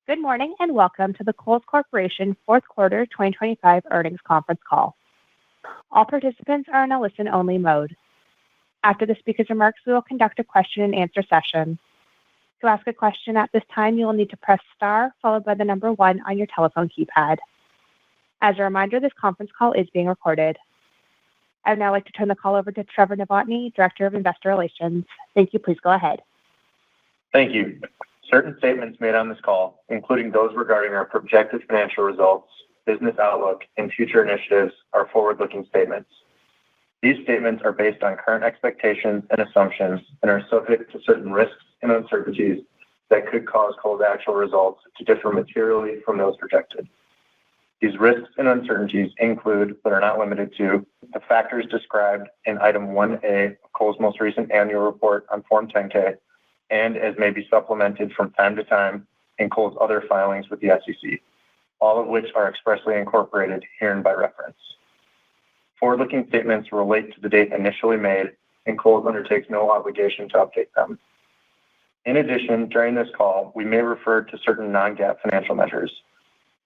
Good morning and welcome to the Kohl's Corporation Fourth Quarter 2025 Earnings Conference Call. All participants are in a listen-only mode. After the speaker's remarks, we will conduct a question-and-answer session. To ask a question at this time, you will need to press star followed by the number 1 on your telephone keypad. As a reminder, this conference call is being recorded. I would now like to turn the call over to Trevor Novotny, Director of Investor Relations. Thank you. Please go ahead. Thank you. Certain statements made on this call, including those regarding our projected financial results, business outlook, and future initiatives, are forward-looking statements. These statements are based on current expectations and assumptions and are subject to certain risks and uncertainties that could cause Kohl's actual results to differ materially from those projected. These risks and uncertainties include, but are not limited to, the factors described in Item 1A of Kohl's most recent annual report on Form 10-K, and as may be supplemented from time to time in Kohl's other filings with the SEC, all of which are expressly incorporated herein by reference. Forward-looking statements relate to the date initially made, and Kohl's undertakes no obligation to update them. In addition, during this call, we may refer to certain non-GAAP financial measures.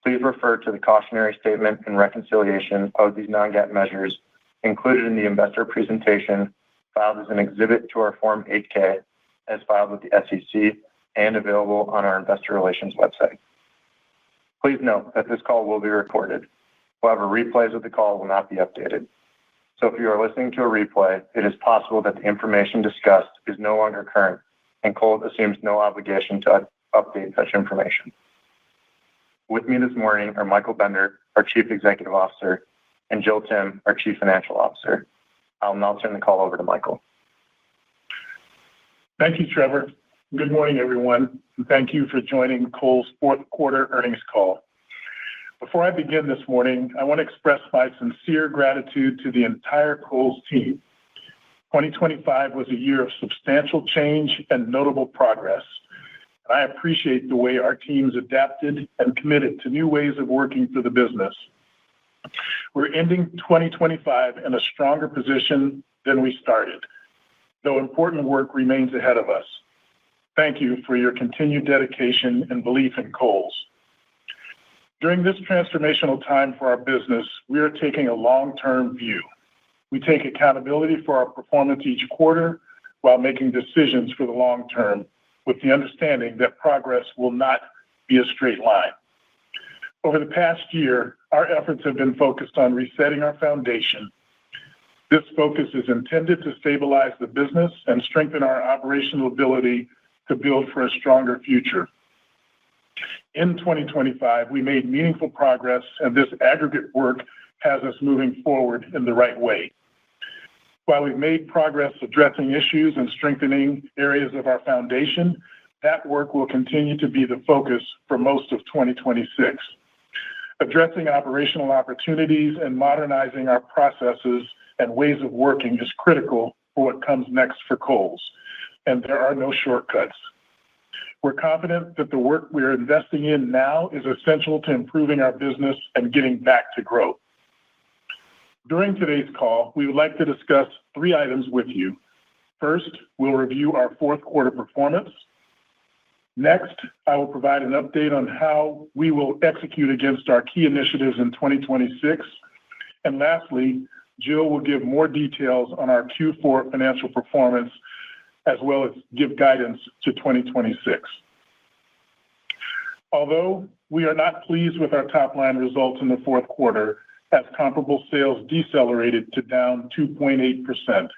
Please refer to the cautionary statement and reconciliation of these non-GAAP measures included in the investor presentation filed as an exhibit to our Form 8-K as filed with the SEC and available on our investor relations website. Please note that this call will be recorded. However, replays of the call will not be updated. So if you are listening to a replay, it is possible that the information discussed is no longer current, and Kohl's assumes no obligation to update such information. With me this morning are Michael Bender, our Chief Executive Officer, and Jill Timm, our Chief Financial Officer. I'll now turn the call over to Michael. Thank you, Trevor. Good morning, everyone, and thank you for joining Kohl's fourth quarter earnings call. Before I begin this morning, I want to express my sincere gratitude to the entire Kohl's team. 2025 was a year of substantial change and notable progress, and I appreciate the way our teams adapted and committed to new ways of working for the business. We're ending 2025 in a stronger position than we started, though important work remains ahead of us. Thank you for your continued dedication and belief in Kohl's. During this transformational time for our business, we are taking a long-term view. We take accountability for our performance each quarter while making decisions for the long term, with the understanding that progress will not be a straight line. Over the past year, our efforts have been focused on resetting our foundation. This focus is intended to stabilize the business and strengthen our operational ability to build for a stronger future. In 2025, we made meaningful progress, and this aggregate work has us moving forward in the right way. While we've made progress addressing issues and strengthening areas of our foundation, that work will continue to be the focus for most of 2026. Addressing operational opportunities and modernizing our processes and ways of working is critical for what comes next for Kohl's, and there are no shortcuts. We're confident that the work we are investing in now is essential to improving our business and getting back to growth. During today's call, we would like to discuss 3 items with you. First, we'll review our fourth quarter performance. Next, I will provide an update on how we will execute against our key initiatives in 2026. And lastly, Jill will give more details on our Q4 financial performance, as well as give guidance to 2026. Although we are not pleased with our top-line results in the fourth quarter, as comparable sales decelerated to down 2.8%,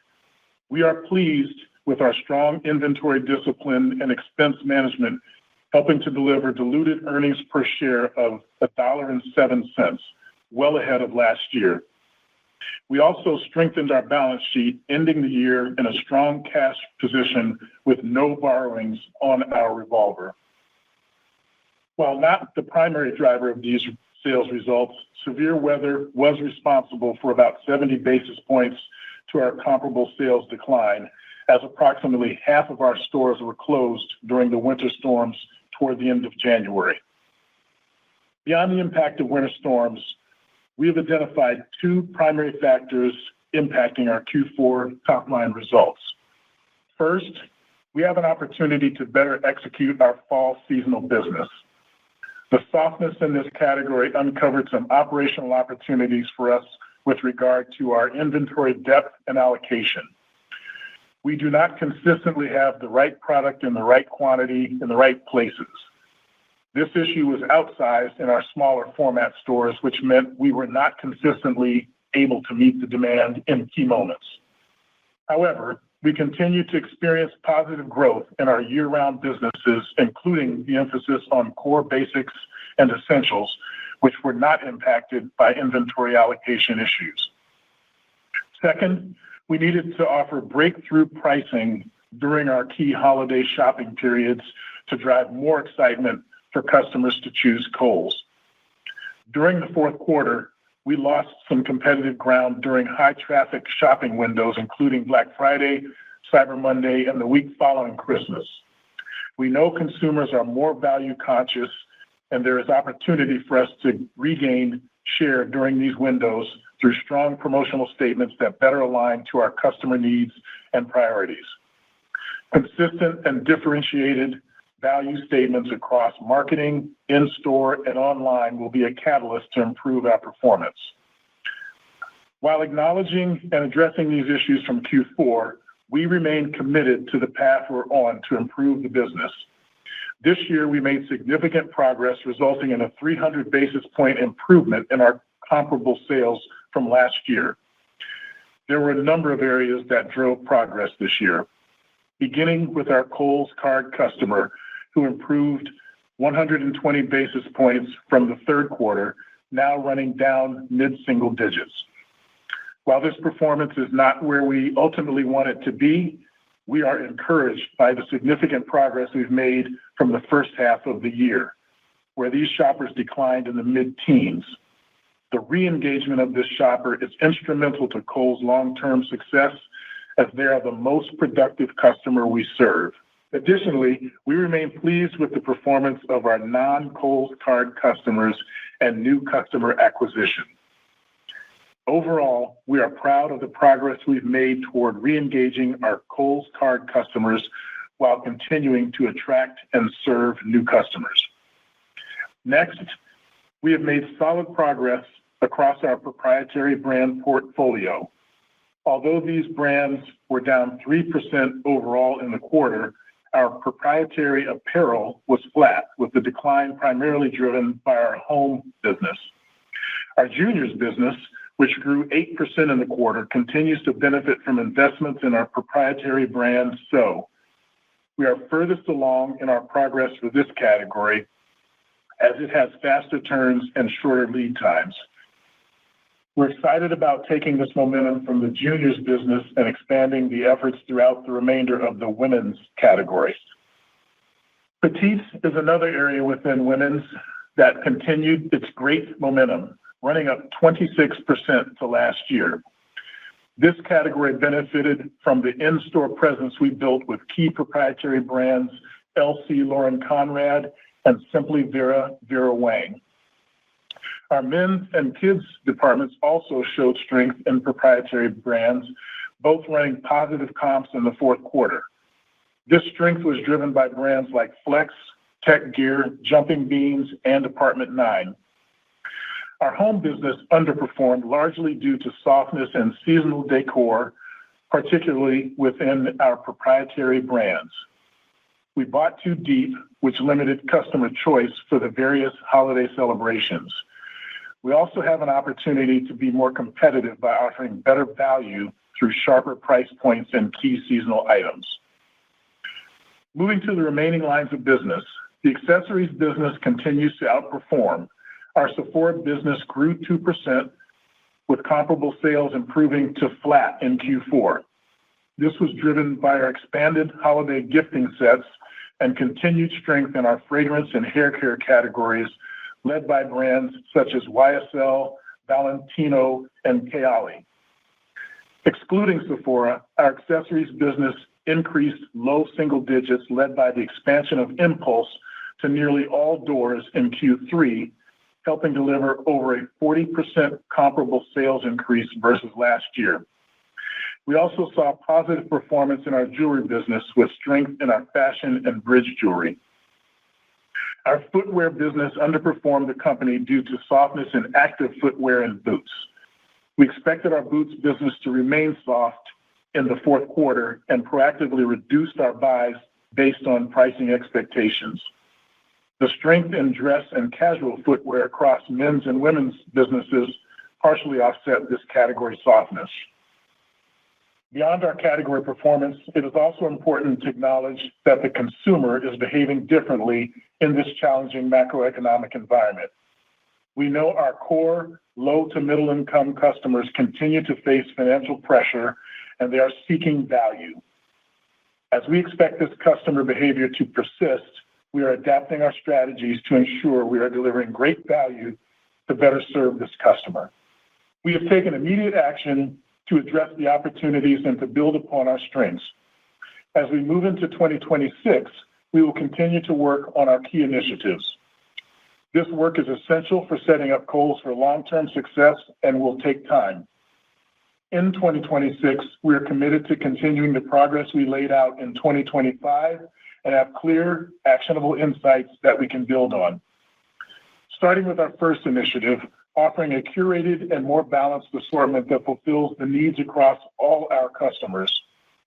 we are pleased with our strong inventory discipline and expense management, helping to deliver diluted earnings per share of $1.07, well ahead of last year. We also strengthened our balance sheet, ending the year in a strong cash position with no borrowings on our revolver. While not the primary driver of these sales results, severe weather was responsible for about 70 basis points to our comparable sales decline, as approximately half of our stores were closed during the winter storms toward the end of January. Beyond the impact of winter storms, we have identified 2 primary factors impacting our Q4 top-line results. First, we have an opportunity to better execute our fall seasonal business. The softness in this category uncovered some operational opportunities for us with regard to our inventory depth and allocation. We do not consistently have the right product in the right quantity in the right places. This issue was outsized in our smaller format stores, which meant we were not consistently able to meet the demand in key moments. However, we continue to experience positive growth in our year-round businesses, including the emphasis on core basics and essentials, which were not impacted by inventory allocation issues. Second, we needed to offer breakthrough pricing during our key holiday shopping periods to drive more excitement for customers to choose Kohl's. During the fourth quarter, we lost some competitive ground during high-traffic shopping windows, including Black Friday, Cyber Monday, and the week following Christmas. We know consumers are more value-conscious, and there is opportunity for us to regain share during these windows through strong promotional statements that better align to our customer needs and priorities. Consistent and differentiated value statements across marketing, in-store, and online will be a catalyst to improve our performance. While acknowledging and addressing these issues from Q4, we remain committed to the path we're on to improve the business. This year, we made significant progress, resulting in a 300 basis point improvement in our comparable sales from last year. There were a number of areas that drove progress this year, beginning with our Kohl's card customer, who improved 120 basis points from the third quarter, now running down mid-single digits. While this performance is not where we ultimately want it to be, we are encouraged by the significant progress we've made from the first half of the year, where these shoppers declined in the mid-teens. The re-engagement of this shopper is instrumental to Kohl's long-term success, as they are the most productive customer we serve. Additionally, we remain pleased with the performance of our non-Kohl's card customers and new customer acquisition. Overall, we are proud of the progress we've made toward re-engaging our Kohl's card customers while continuing to attract and serve new customers. Next, we have made solid progress across our proprietary brand portfolio. Although these brands were down 3% overall in the quarter, our proprietary apparel was flat, with the decline primarily driven by our home business. Our juniors business, which grew 8% in the quarter, continues to benefit from investments in our proprietary brand SO. We are furthest along in our progress for this category, as it has faster turns and shorter lead times. We're excited about taking this momentum from the juniors business and expanding the efforts throughout the remainder of the women's category. Petites is another area within women's that continued its great momentum, running up 26% to last year. This category benefited from the in-store presence we built with key proprietary brands LC Lauren Conrad and Simply Vera Wang. Our men's and kids departments also showed strength in proprietary brands, both running positive comps in the fourth quarter. This strength was driven by brands like Flex, Tech Gear, Jumping Beans, and Apartment 9. Our home business underperformed largely due to softness in seasonal decor, particularly within our proprietary brands. We bought too deep, which limited customer choice for the various holiday celebrations. We also have an opportunity to be more competitive by offering better value through sharper price points and key seasonal items. Moving to the remaining lines of business, the accessories business continues to outperform. Our Sephora business grew 2%, with comparable sales improving to flat in Q4. This was driven by our expanded holiday gifting sets and continued strength in our fragrance and hair care categories, led by brands such as YSL, Valentino, and Kayali. Excluding Sephora, our accessories business increased low single digits, led by the expansion of Impulse to nearly all doors in Q3, helping deliver over a 40% comparable sales increase versus last year. We also saw positive performance in our jewelry business with strength in our fashion and bridge jewelry. Our footwear business underperformed the company due to softness in active footwear and boots. We expected our boots business to remain soft in the fourth quarter and proactively reduced our buys based on pricing expectations. The strength in dress and casual footwear across men's and women's businesses partially offset this category softness. Beyond our category performance, it is also important to acknowledge that the consumer is behaving differently in this challenging macroeconomic environment. We know our core low to middle income customers continue to face financial pressure and they are seeking value. As we expect this customer behavior to persist, we are adapting our strategies to ensure we are delivering great value to better serve this customer. We have taken immediate action to address the opportunities and to build upon our strengths. As we move into 2026, we will continue to work on our key initiatives. This work is essential for setting up Kohls for long-term success and will take time. In 2026, we are committed to continuing the progress we laid out in 2025 and have clear, actionable insights that we can build on. Starting with our first initiative, offering a curated and more balanced assortment that fulfills the needs across all our customers.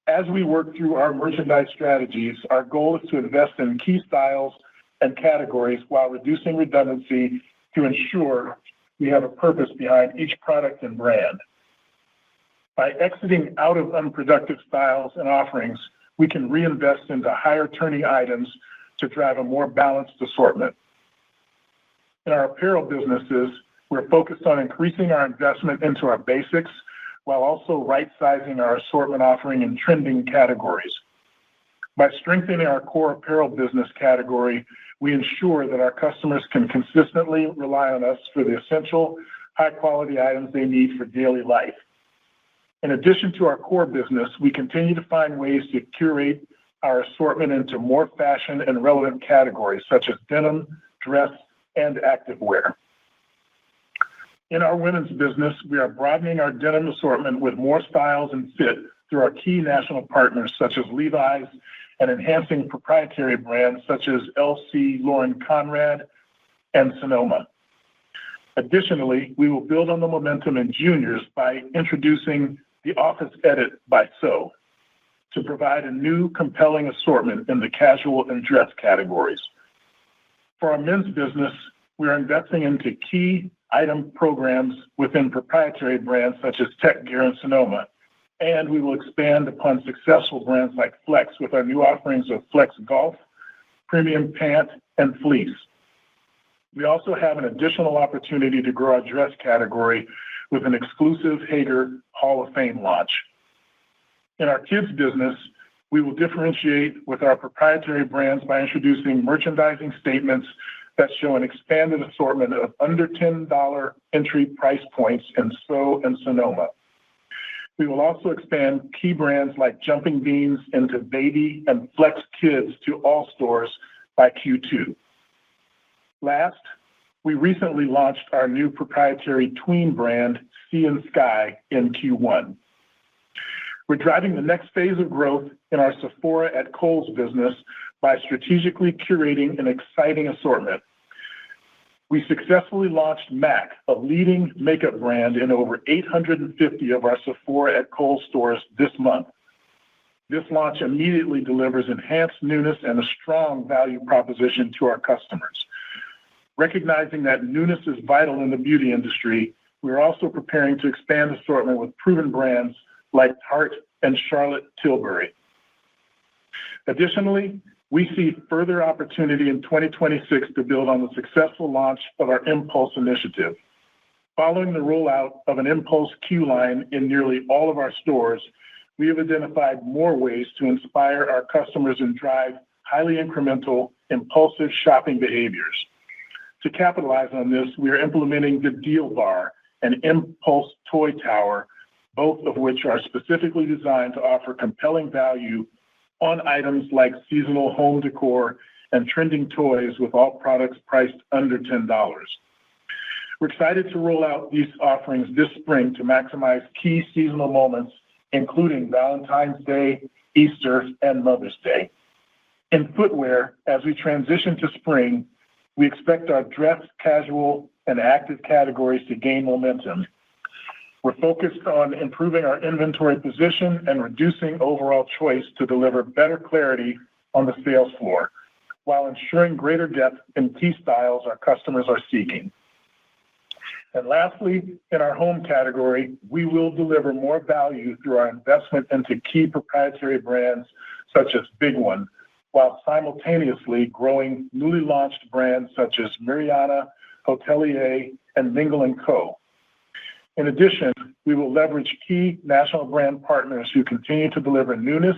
As we work through our merchandise strategies, our goal is to invest in key styles and categories while reducing redundancy to ensure we have a purpose behind each product and brand. By exiting out of unproductive styles and offerings, we can reinvest into higher turning items to drive a more balanced assortment. In our apparel businesses, we're focused on increasing our investment into our basics while also right-sizing our assortment offering in trending categories. By strengthening our core apparel business category, we ensure that our customers can consistently rely on us for the essential, high-quality items they need for daily life. In addition to our core business, we continue to find ways to curate our assortment into more fashion and relevant categories such as denim, dress, and activewear. In our women's business, we are broadening our denim assortment with more styles and fit through our key national partners such as Levi's and enhancing proprietary brands such as LC Lauren Conrad and Sonoma. Additionally, we will build on the momentum in juniors by introducing the Office Edit by So to provide a new compelling assortment in the casual and dress categories. For our men's business, we are investing into key item programs within proprietary brands such as Tech Gear and Sonoma, and we will expand upon successful brands like Flex with our new offerings of Flex Golf, Premium Pant, and Fleece. We also have an additional opportunity to grow our dress category with an exclusive Hager Hall of Fame launch. In our kids business, we will differentiate with our proprietary brands by introducing merchandising statements that show an expanded assortment of under $10 entry price points in So and Sonoma. We will also expand key brands like Jumping Beans into baby and Flex Kids to all stores by Q2. Last, we recently launched our new proprietary tween brand, Sea and Sky, in Q1. We're driving the next phase of growth in our Sephora at Kohls business by strategically curating an exciting assortment. We successfully launched MAC, a leading makeup brand, in over 850 of our Sephora at Kohls stores this month. This launch immediately delivers enhanced newness and a strong value proposition to our customers. Recognizing that newness is vital in the beauty industry, we are also preparing to expand assortment with proven brands like Tarte and Charlotte Tilbury. Additionally, we see further opportunity in 2026 to build on the successful launch of our Impulse initiative. Following the rollout of an Impulse queue line in nearly all of our stores, we have identified more ways to inspire our customers and drive highly incremental, impulsive shopping behaviors. To capitalize on this, we are implementing the Deal Bar and Impulse Toy Tower, both of which are specifically designed to offer compelling value on items like seasonal home decor and trending toys with all products priced under $10. We're excited to roll out these offerings this spring to maximize key seasonal moments, including Valentine's Day, Easter, and Mother's Day. In footwear, as we transition to spring, we expect our dress, casual, and active categories to gain momentum. We're focused on improving our inventory position and reducing overall choice to deliver better clarity on the sales floor, while ensuring greater depth in key styles our customers are seeking. And lastly, in our home category, we will deliver more value through our investment into key proprietary brands such as Big One, while simultaneously growing newly launched brands such as Mariana, Hotelier, and Mingle & Co. In addition, we will leverage key national brand partners who continue to deliver newness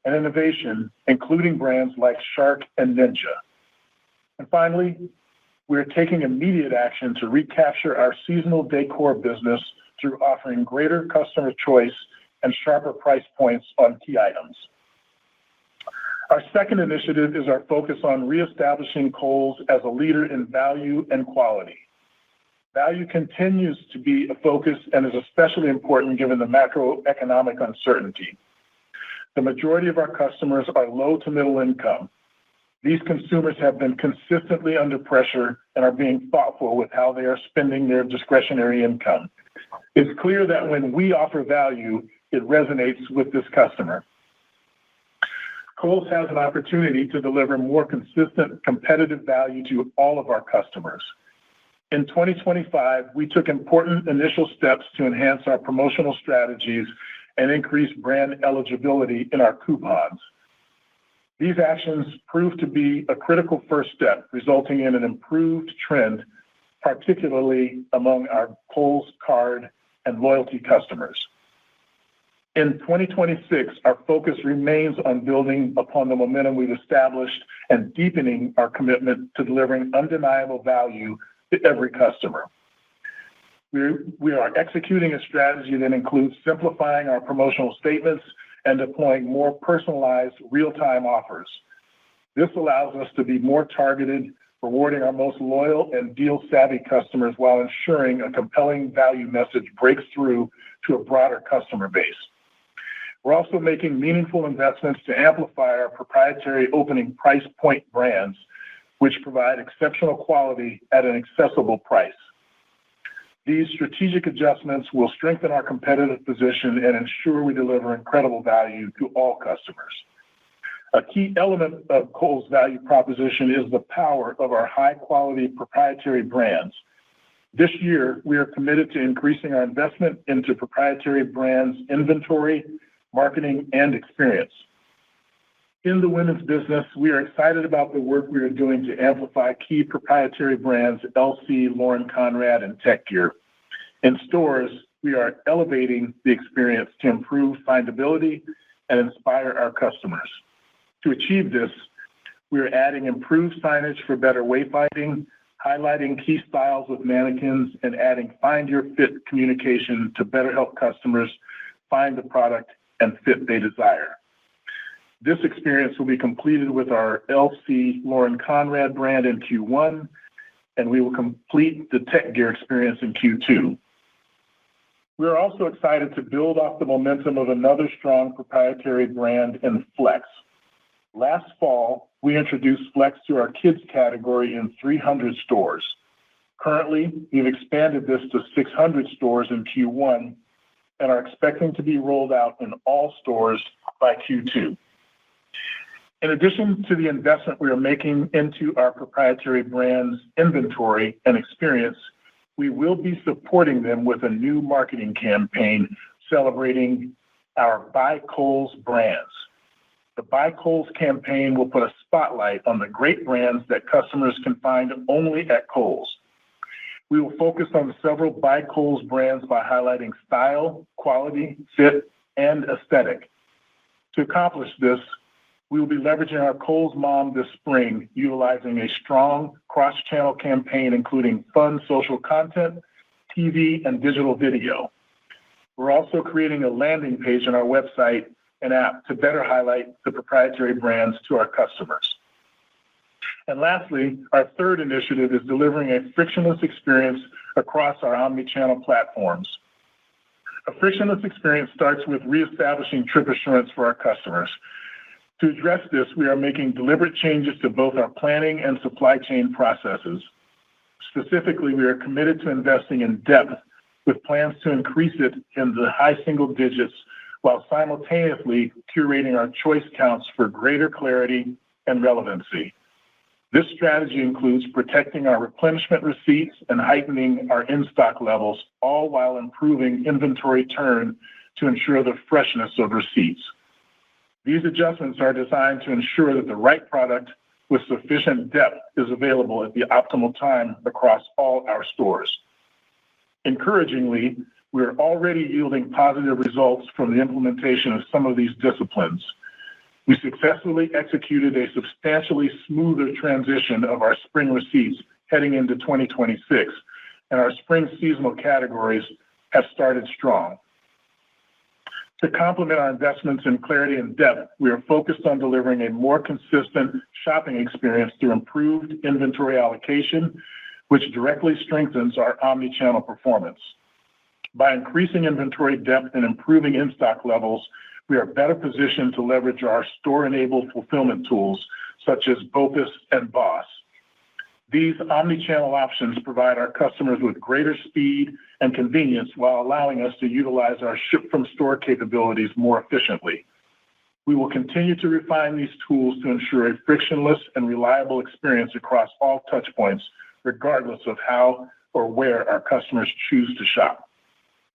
and innovation, including brands like Shark and Ninja. And finally, we are taking immediate action to recapture our seasonal decor business through offering greater customer choice and sharper price points on key items. Our second initiative is our focus on reestablishing Kohl's as a leader in value and quality. Value continues to be a focus and is especially important given the macroeconomic uncertainty. The majority of our customers are low to middle income. These consumers have been consistently under pressure and are being thoughtful with how they are spending their discretionary income. It's clear that when we offer value, it resonates with this customer. Kohl's has an opportunity to deliver more consistent, competitive value to all of our customers. In 2025, we took important initial steps to enhance our promotional strategies and increase brand eligibility in our coupons. These actions proved to be a critical first step, resulting in an improved trend, particularly among our Kohl's Card and loyalty customers. In 2026, our focus remains on building upon the momentum we've established and deepening our commitment to delivering undeniable value to every customer. We are executing a strategy that includes simplifying our promotional statements and deploying more personalized real-time offers. This allows us to be more targeted, rewarding our most loyal and deal-savvy customers while ensuring a compelling value message breaks through to a broader customer base. We're also making meaningful investments to amplify our proprietary opening price point brands, which provide exceptional quality at an accessible price. These strategic adjustments will strengthen our competitive position and ensure we deliver incredible value to all customers. A key element of Kohl's value proposition is the power of our high-quality proprietary brands. This year, we are committed to increasing our investment into proprietary brands, inventory, marketing, and experience. In the women's business, we are excited about the work we are doing to amplify key proprietary brands, LC, Lauren Conrad, and Tech Gear. In stores, we are elevating the experience to improve findability and inspire our customers. To achieve this, we are adding improved signage for better wayfinding, highlighting key styles with mannequins, and adding Find Your Fit communication to better help customers find the product and fit they desire. This experience will be completed with our LC Lauren Conrad brand in Q1, and we will complete the Tech Gear experience in Q2. We are also excited to build off the momentum of another strong proprietary brand in Flex. Last fall, we introduced Flex to our kids category in 300 stores. Currently, we've expanded this to 600 stores in Q1 and are expecting to be rolled out in all stores by Q2. In addition to the investment we are making into our proprietary brands, inventory, and experience, we will be supporting them with a new marketing campaign celebrating our By Kohl's brands. The By Kohl's campaign will put a spotlight on the great brands that customers can find only at Kohl's. We will focus on several By Kohl's brands by highlighting style, quality, fit, and aesthetic. To accomplish this, we will be leveraging our Kohl's Mom this spring, utilizing a strong cross-channel campaign including fun social content, TV, and digital video. We're also creating a landing page on our website and app to better highlight the proprietary brands to our customers. And lastly, our third initiative is delivering a frictionless experience across our omni-channel platforms. A frictionless experience starts with reestablishing trip assurance for our customers. To address this, we are making deliberate changes to both our planning and supply chain processes. Specifically, we are committed to investing in depth with plans to increase it in the high single digits while simultaneously curating our choice counts for greater clarity and relevancy. This strategy includes protecting our replenishment receipts and heightening our in-stock levels, all while improving inventory turn to ensure the freshness of receipts. These adjustments are designed to ensure that the right product with sufficient depth is available at the optimal time across all our stores. Encouragingly, we are already yielding positive results from the implementation of some of these disciplines. We successfully executed a substantially smoother transition of our spring receipts heading into 2026, and our spring seasonal categories have started strong. To complement our investments in clarity and depth, we are focused on delivering a more consistent shopping experience through improved inventory allocation, which directly strengthens our omni-channel performance. By increasing inventory depth and improving in-stock levels, we are better positioned to leverage our store-enabled fulfillment tools, such as BOPUS and BOSS. These omni-channel options provide our customers with greater speed and convenience while allowing us to utilize our ship-from-store capabilities more efficiently. We will continue to refine these tools to ensure a frictionless and reliable experience across all touchpoints, regardless of how or where our customers choose to shop.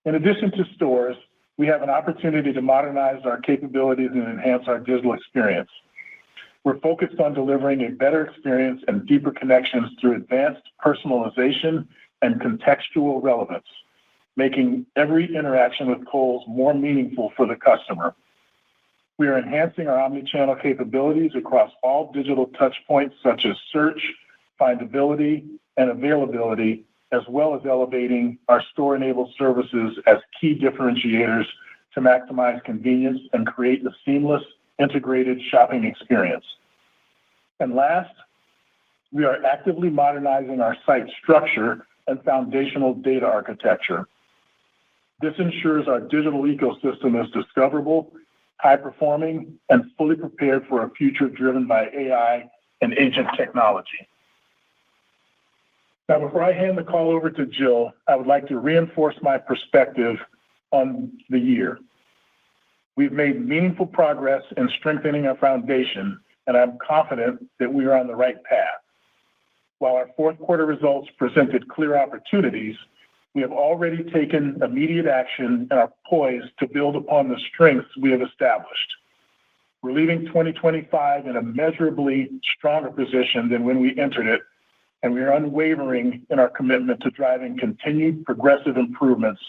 In addition to stores, we have an opportunity to modernize our capabilities and enhance our digital experience. We're focused on delivering a better experience and deeper connections through advanced personalization and contextual relevance, making every interaction with Kohl's more meaningful for the customer. We are enhancing our omni-channel capabilities across all digital touchpoints such as search, findability, and availability, as well as elevating our store-enabled services as key differentiators to maximize convenience and create a seamless, integrated shopping experience. And last, we are actively modernizing our site structure and foundational data architecture. This ensures our digital ecosystem is discoverable, high-performing, and fully prepared for a future driven by AI and agent technology. Now, before I hand the call over to Jill, I would like to reinforce my perspective on the year. We've made meaningful progress in strengthening our foundation, and I'm confident that we are on the right path. While our fourth quarter results presented clear opportunities, we have already taken immediate action and are poised to build upon the strengths we have established. We're leaving 2025 in a measurably stronger position than when we entered it, and we are unwavering in our commitment to driving continued progressive improvements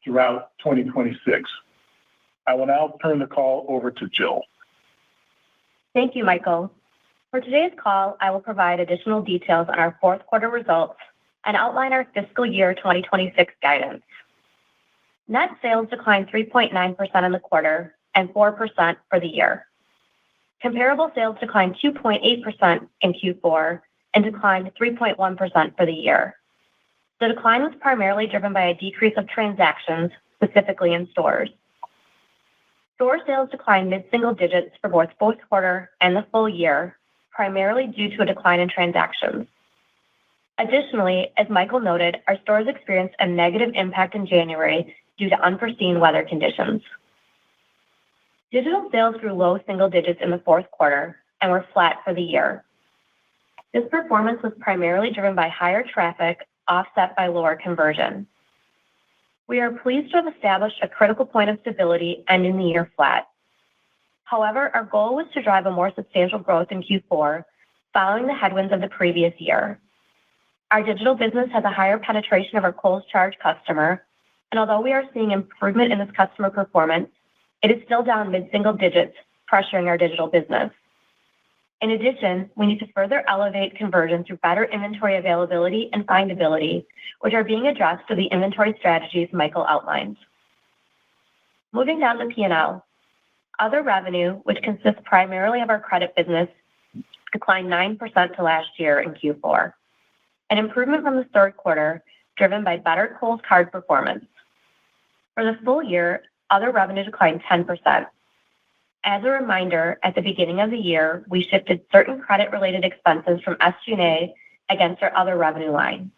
throughout 2026. I will now turn the call over to Jill. Thank you, Michael. For today's call, I will provide additional details on our fourth quarter results and outline our fiscal year 2026 guidance. Net sales declined 3.9% in the quarter and 4% for the year. Comparable sales declined 2.8% in Q4 and declined 3.1% for the year. The decline was primarily driven by a decrease of transactions, specifically in stores. Store sales declined mid-single digits for both fourth quarter and the full year, primarily due to a decline in transactions. Additionally, as Michael noted, our stores experienced a negative impact in January due to unforeseen weather conditions. Digital sales grew low single digits in the fourth quarter and were flat for the year. This performance was primarily driven by higher traffic, offset by lower conversion. We are pleased to have established a critical point of stability, ending the year flat. However, our goal was to drive a more substantial growth in Q4, following the headwinds of the previous year. Our digital business has a higher penetration of our Kohl's Charge customer, and although we are seeing improvement in this customer performance, it is still down mid-single digits, pressuring our digital business. In addition, we need to further elevate conversion through better inventory availability and findability, which are being addressed through the inventory strategies Michael outlined. Moving down the P&L, other revenue, which consists primarily of our credit business, declined 9% to last year in Q4, an improvement from the third quarter, driven by better Kohl's card performance. For the full year, other revenue declined 10%. As a reminder, at the beginning of the year, we shifted certain credit-related expenses from SG&A against our other revenue line.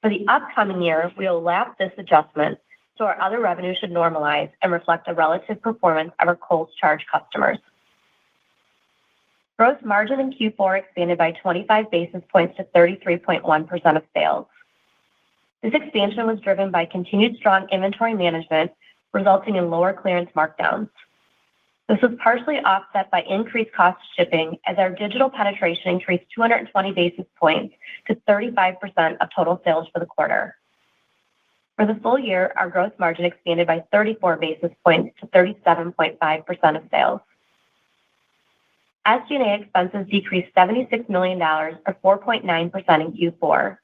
For the upcoming year, we will lap this adjustment, so our other revenue should normalize and reflect the relative performance of our Kohl's charge customers. Gross margin in Q4 expanded by 25 basis points to 33.1% of sales. This expansion was driven by continued strong inventory management, resulting in lower clearance markdowns. This was partially offset by increased cost of shipping as our digital penetration increased 220 basis points to 35% of total sales for the quarter. For the full year, our gross margin expanded by 34 basis points to 37.5% of sales. SG&A expenses decreased $76 million, or 4.9% in Q4.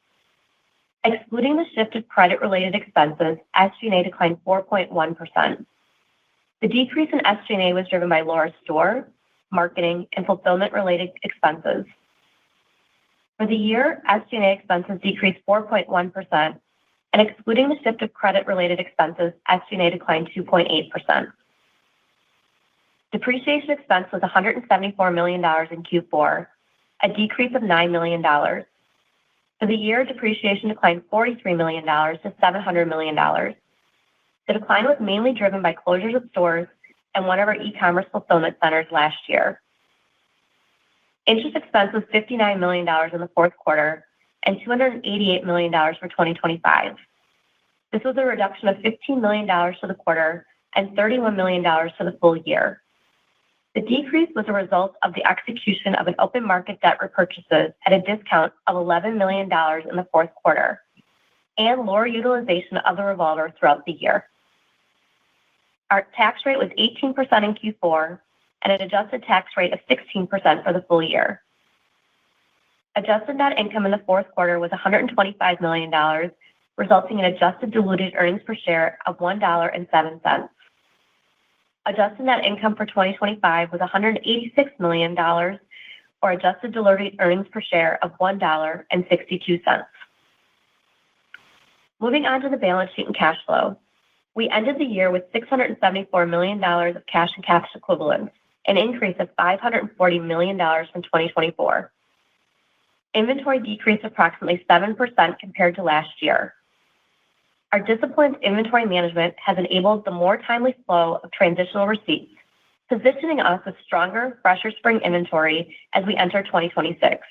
Excluding the shift of credit-related expenses, SG&A declined 4.1%. The decrease in SG&A was driven by lower store, marketing, and fulfillment-related expenses. For the year, SG&A expenses decreased 4.1%, and excluding the shift of credit-related expenses, SG&A declined 2.8%. Depreciation expense was $174 million in Q4, a decrease of $9 million. For the year, depreciation declined $43 million to $700 million. The decline was mainly driven by closures of stores and one of our e-commerce fulfillment centers last year. Interest expense was $59 million in the fourth quarter and $288 million for 2025. This was a reduction of $15 million for the quarter and $31 million for the full year. The decrease was a result of the execution of an open market debt repurchases at a discount of $11 million in the fourth quarter and lower utilization of the revolver throughout the year. Our tax rate was 18% in Q4 and an adjusted tax rate of 16% for the full year. Adjusted net income in the fourth quarter was $125 million, resulting in adjusted diluted earnings per share of $1.07. Adjusted net income for 2025 was $186 million, or adjusted diluted earnings per share of $1.62. Moving on to the balance sheet and cash flow. We ended the year with $674 million of cash and cash equivalents, an increase of $540 million from 2024. Inventory decreased approximately 7% compared to last year. Our disciplined inventory management has enabled the more timely flow of transitional receipts, positioning us with stronger, fresher spring inventory as we enter 2026.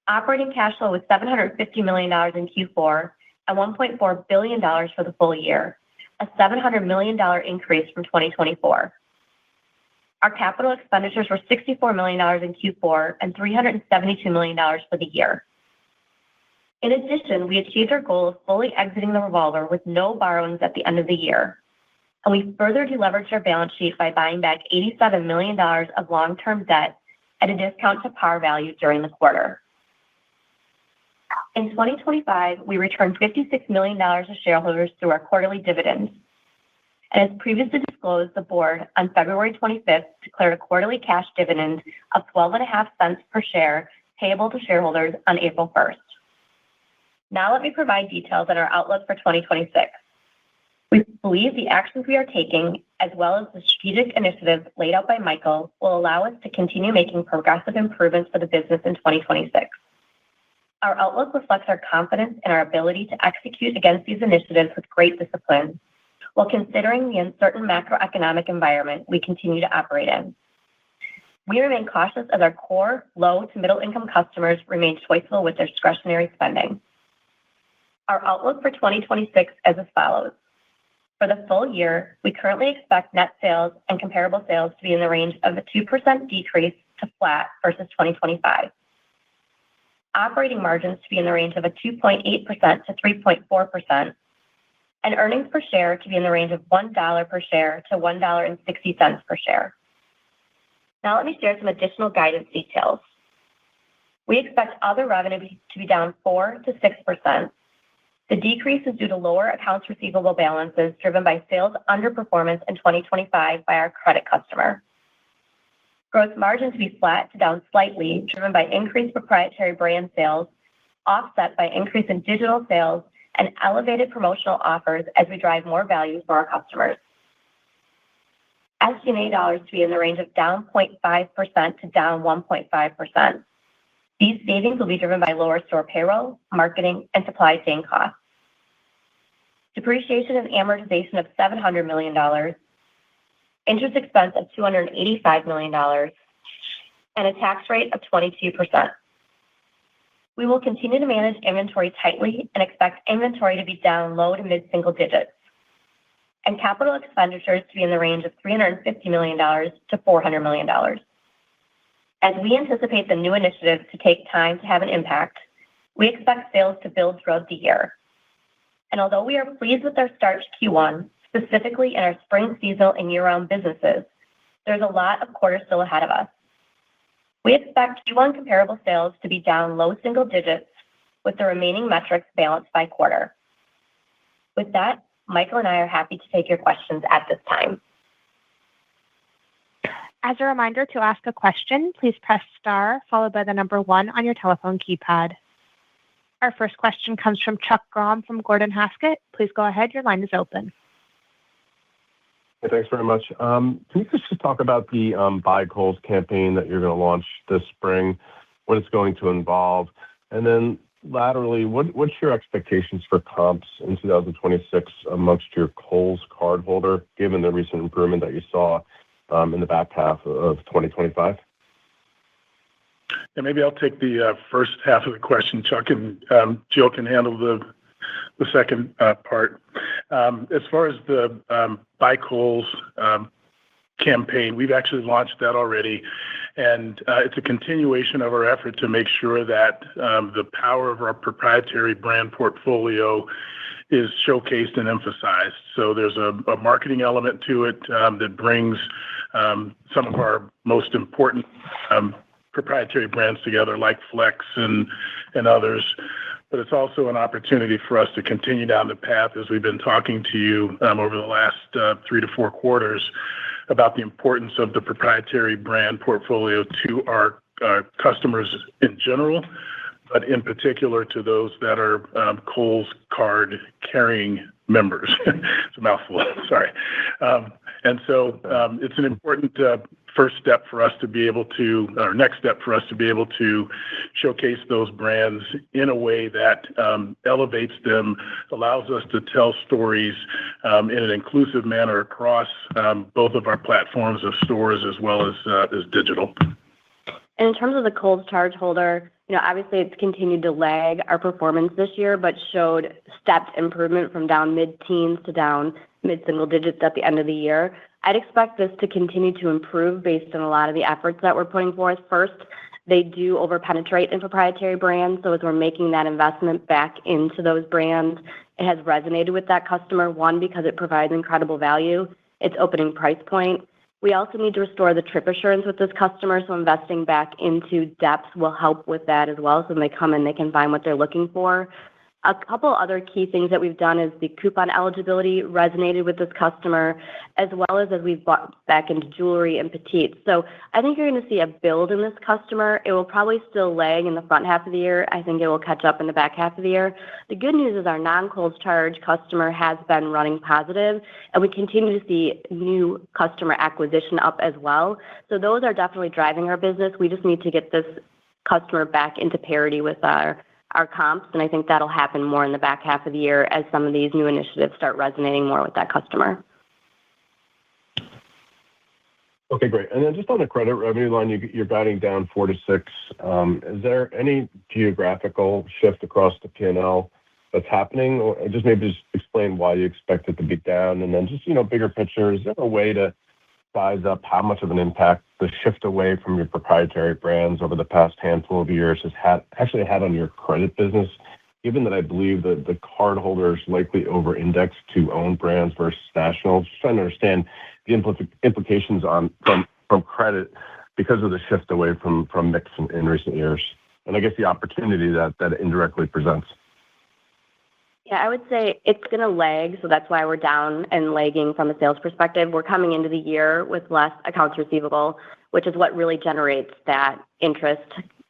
Operating cash flow was $750 million in Q4 and $1.4 billion for the full year, a $700 million increase from 2024. Our capital expenditures were $64 million in Q4 and $372 million for the year. In addition, we achieved our goal of fully exiting the revolver with no borrowings at the end of the year, and we further deleveraged our balance sheet by buying back $87 million of long-term debt at a discount to par value during the quarter. In 2025, we returned $56 million to shareholders through our quarterly dividends. And as previously disclosed, the board, on February 25th, declared a quarterly cash dividend of 12.5 cents per share, payable to shareholders on April 1st. Now let me provide details on our outlook for 2026. We believe the actions we are taking, as well as the strategic initiatives laid out by Michael, will allow us to continue making progressive improvements for the business in 2026. Our outlook reflects our confidence in our ability to execute against these initiatives with great discipline, while considering the uncertain macroeconomic environment we continue to operate in. We remain cautious as our core, low to middle-income customers remain choiceful with their discretionary spending. Our outlook for 2026 is as follows. For the full year, we currently expect net sales and comparable sales to be in the range of a 2% decrease to flat versus 2025. Operating margins to be in the range of a 2.8% to 3.4%, and earnings per share to be in the range of $1 per share to $1.60 per share. Now let me share some additional guidance details. We expect other revenue to be down 4% to 6%. The decrease is due to lower accounts receivable balances driven by sales underperformance in 2025 by our credit customer. Gross margin to be flat to down slightly, driven by increased proprietary brand sales, offset by increase in digital sales and elevated promotional offers as we drive more value for our customers. SG&A dollars to be in the range of down 0.5% to down 1.5%. These savings will be driven by lower store payroll, marketing, and supply chain costs. Depreciation and amortization of $700 million, interest expense of $285 million, and a tax rate of 22%. We will continue to manage inventory tightly and expect inventory to be down low to mid-single digits, and capital expenditures to be in the range of $350 million to $400 million. As we anticipate the new initiatives to take time to have an impact, we expect sales to build throughout the year. And although we are pleased with our start to Q1, specifically in our spring seasonal and year-round businesses, there's a lot of quarters still ahead of us. We expect Q1 comparable sales to be down low single digits, with the remaining metrics balanced by quarter. With that, Michael and I are happy to take your questions at this time. As a reminder, to ask a question, please press star followed by the number 1 on your telephone keypad. Our first question comes from Chuck Grom from Gordon Haskett. Please go ahead. Your line is open. Hey, thanks very much. Can you just talk about the Buy Kohl's campaign that you're going to launch this spring, what it's going to involve? And then laterally, what's your expectations for comps in 2026 amongst your Kohl's cardholder, given the recent improvement that you saw in the back half of 2025? Yeah, maybe I'll take the first half of the question, Chuck, and Jill can handle the second part. As far as the Buy Kohl's campaign, we've actually launched that already, and it's a continuation of our effort to make sure that the power of our proprietary brand portfolio is showcased and emphasized. So there's a marketing element to it that brings some of our most important proprietary brands together, like Flex and others. But it's also an opportunity for us to continue down the path, as we've been talking to you over the last 3 to 4 quarters, about the importance of the proprietary brand portfolio to our customers in general, but in particular to those that are Kohl's card carrying members. It's a mouthful, sorry. And so it's an important first step for us to be able to, or next step for us to be able to showcase those brands in a way that elevates them, allows us to tell stories in an inclusive manner across both of our platforms of stores as well as digital. And in terms of the Kohl's charge holder, obviously it's continued to lag our performance this year, but showed stepped improvement from down mid-teens to down mid-single digits at the end of the year. I'd expect this to continue to improve based on a lot of the efforts that we're putting forth. First, they do over-penetrate in proprietary brands, so as we're making that investment back into those brands, it has resonated with that customer, one, because it provides incredible value, its opening price point. We also need to restore the trip assurance with this customer, so investing back into depth will help with that as well, so when they come in, they can find what they're looking for. A couple other key things that we've done is the coupon eligibility resonated with this customer, as well as we've bought back into jewelry and petite. So I think you're going to see a build in this customer. It will probably still lag in the front half of the year. I think it will catch up in the back half of the year. The good news is our non-Kohl's charge customer has been running positive, and we continue to see new customer acquisition up as well. So those are definitely driving our business. We just need to get this customer back into parity with our comps, and I think that'll happen more in the back half of the year as some of these new initiatives start resonating more with that customer. Okay, great. And then just on the credit revenue line, you're guiding down 4 to 6. Is there any geographical shift across the P&L that's happening? Or just explain why you expect it to be down. And then just, bigger picture, is there a way to size up how much of an impact the shift away from your proprietary brands over the past handful of years has actually had on your credit business, given that I believe that the cardholders likely over-index to own brands versus national? Just trying to understand the implications from credit because of the shift away from mix in recent years, and I guess the opportunity that indirectly presents. Yeah, I would say it's going to lag, so that's why we're down and lagging from a sales perspective. We're coming into the year with less accounts receivable, which is what really generates that interest